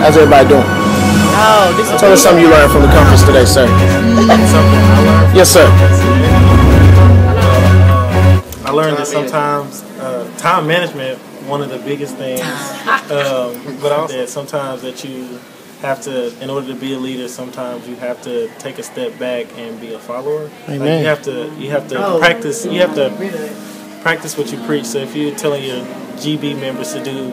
How's everybody doing? Oh, this is Tell us something you learned from the conference today, sir. something I learned. Yes, sir. I learned that sometimes time management, one of the biggest things, but also that sometimes that you have to, in order to be a leader, sometimes you have to take a step back and be a follower. Amen. Like you have to practice. You have to practice what you preach. So if you're telling your GB members to do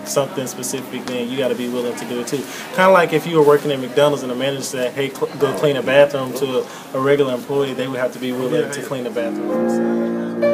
something specific, then you got to be willing to do it too. Kind of like if you were working at McDonald's and the manager said, "Hey, go clean a bathroom," to a regular employee, they would have to be willing to clean the bathroom.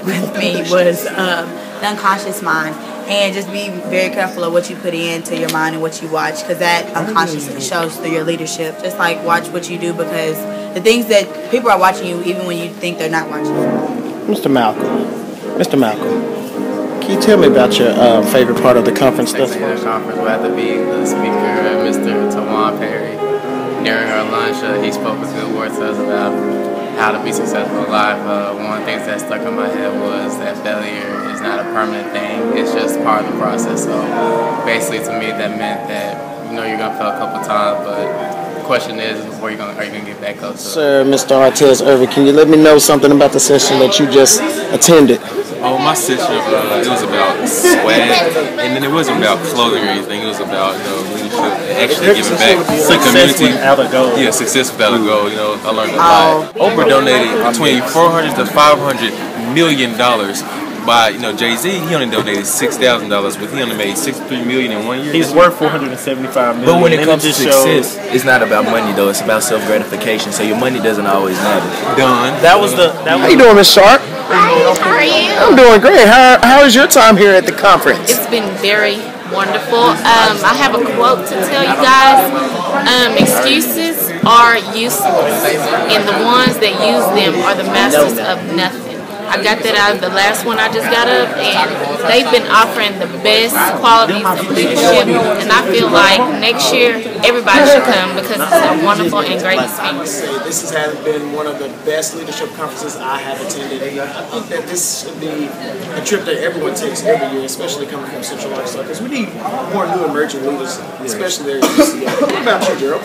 With me was the unconscious mind, and just be very careful of what you put into your mind and what you watch, because that unconsciously shows through your leadership. Just like watch what you do, because the things that people are watching you even when you think they're not watching you. Mr. Malcolm, can you tell me about your favorite part of the conference thus far? The conference will have to be the speaker, Mr. Tawan Perry. During our lunch, he spoke a good word to us about how to be successful in life. One of the things that stuck in my head was that failure is not a permanent thing, it's just part of the process. So basically to me that meant that you're going to fail a couple times, but the question is are you going to get back up to it? Sir, Mr. Artez Irvin, can you let me know something about the session that you just attended? Oh, my session, it was about swag, and then it wasn't about clothing or anything. It was about leadership, actually giving back to the community. Without a goal. Yeah, success without a goal. I learned a lot. Oprah donated between $400 to $500 million. By Jay-Z, he only donated $6,000, but he only made $63 million in 1 year. He's worth $475 million. But when it comes to success, it's not about money though. It's about self-gratification. So your money doesn't always matter. Done. How you doing, Miss Sharp? Hi, how are you? I'm doing great. How is your time here at the conference? It's been very wonderful. I have a quote to tell you guys. Excuses are useless, and the ones that use them are the masters of nothing. I got that out of the last one I just got up, and they've been offering the best qualities of leadership, and I feel like next year everybody should come because it's a wonderful and great experience. This has been one of the best leadership conferences I have attended. I think that this should be a trip that everyone takes every year, especially coming from Central Arkansas, because we need more new emerging leaders, especially there at UCA. What about you, Gerald?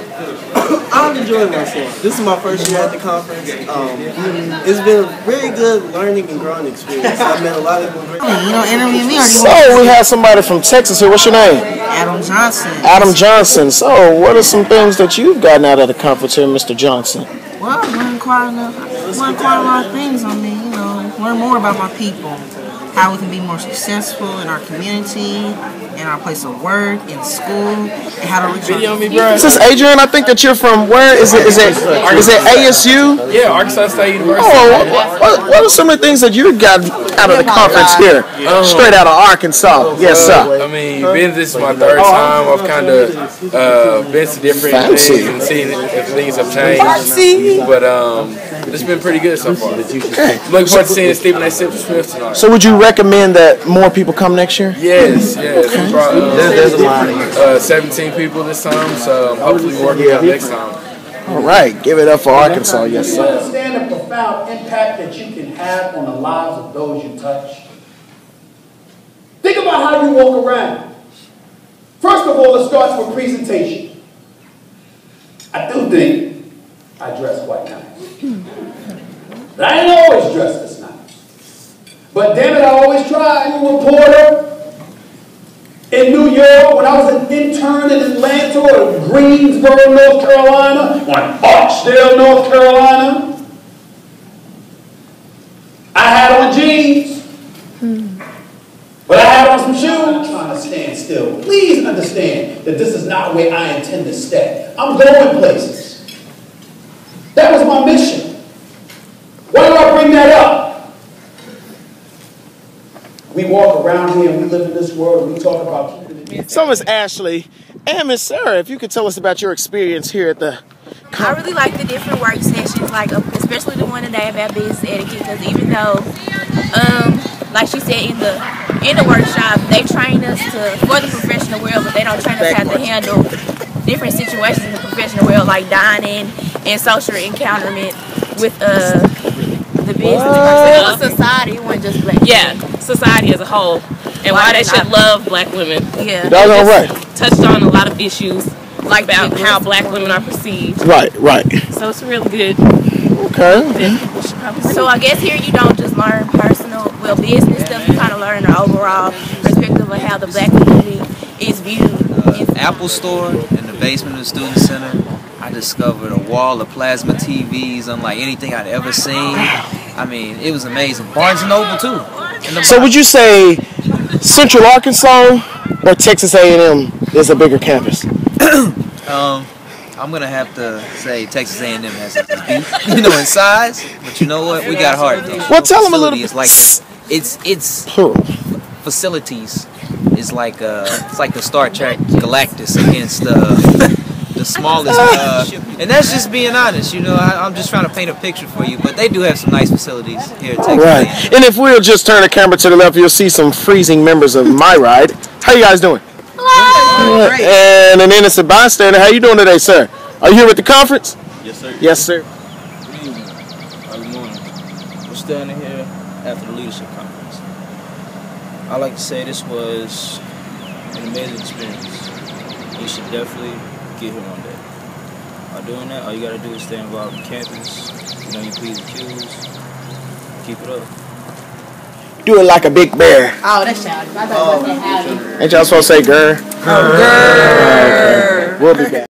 I'm enjoying myself. This is my first year at the conference. It's been a very good learning and growing experience. I've met a lot of people. You don't interview me, or do you So we have somebody from Texas here. What's your name? Adam Johnson. Adam Johnson. So what are some things that you've gotten out of the conference here, Mr. Johnson? Well, I've learned quite a lot of things on me. Learn more about my people, how we can be more successful in our community, in our place of work, in school, and how to reach our people. This is Adrian. I think that you're from where? Is it ASU? Yeah, Arkansas State University. Oh, what are some of the things that you got out of the conference here? Straight out of Arkansas. Yes, sir. I mean, this is my third time. I've kind of been to different things and seen if things have changed. But it's been pretty good so far. Looking forward to seeing Stephen A. Smith tonight. So would you recommend that more people come next year? Yes. We brought, there's a lot. 17 people this time, so hopefully we'll work it out next time. All right, give it up for Arkansas, yes Do you sir. understand the profound impact that you can have on the lives of those you touch? Think about how you walk around. First of all, it starts with presentation. I do think I dress quite nice. But I ain't always dressed this nice. But damn it, I always try. I'm a reporter in New York, when I was an intern in Atlanta or Greensboro, North Carolina, or Archdale, North Carolina, I had on jeans, but I had on some shoes. I'm trying to stand still. Please understand that this is not where I intend to stay. I'm going places. That was my mission. Why do I bring that up? We walk around here and we live in this world and we talk about keeping it. So Miss Ashley, And Miss Sarah, if you could tell us about your experience here at the I really like the different work sessions, like especially the one today about business etiquette, because even though, like she said in the workshop, they train us for the professional world, but they don't train us how to handle different situations in the professional world, like dining and social encounterment with the business person. It was society, it wasn't just black women. Yeah, society as a whole, and why they should love black women. Yeah, that's all right. Touched on a lot of issues. Like about how black women are perceived. Right. So it's really good. Okay. So I guess here you don't just learn business stuff, you kind of learn the overall perspective of how the black community is viewed. Apple Store in the basement of the Student Center, I discovered a wall of plasma TVs unlike anything I'd ever seen. I mean, it was amazing. Barnes & Noble too. So would you say Central Arkansas or Texas A&M is a bigger campus? I'm gonna have to say Texas A&M has a beat, in size. But you know what? We got heart though. Well, tell them a little bit. It's like it's facilities is like it's like the Star Trek Galactus against the smallest. And that's just being honest. I'm just trying to paint a picture for you. But they do have some nice facilities here at Texas. Right. And if we'll just turn the camera to the left, you'll see some freezing members of my ride. How you guys doing? Hello. And an innocent bystander. How you doing today, sir? Are you here with the conference? Yes, sir. Yes, sir. Good evening. Good morning. We're standing here after the leadership conference. I like to say this was an amazing experience. You should definitely get here one day. By doing that, all you gotta do is stay involved in campus. You P's and Q's. Keep it up. Do it like a big bear. Oh, that's childish. I thought you were saying howdy. Ain't y'all supposed to say grr? Oh, grr. We'll be back.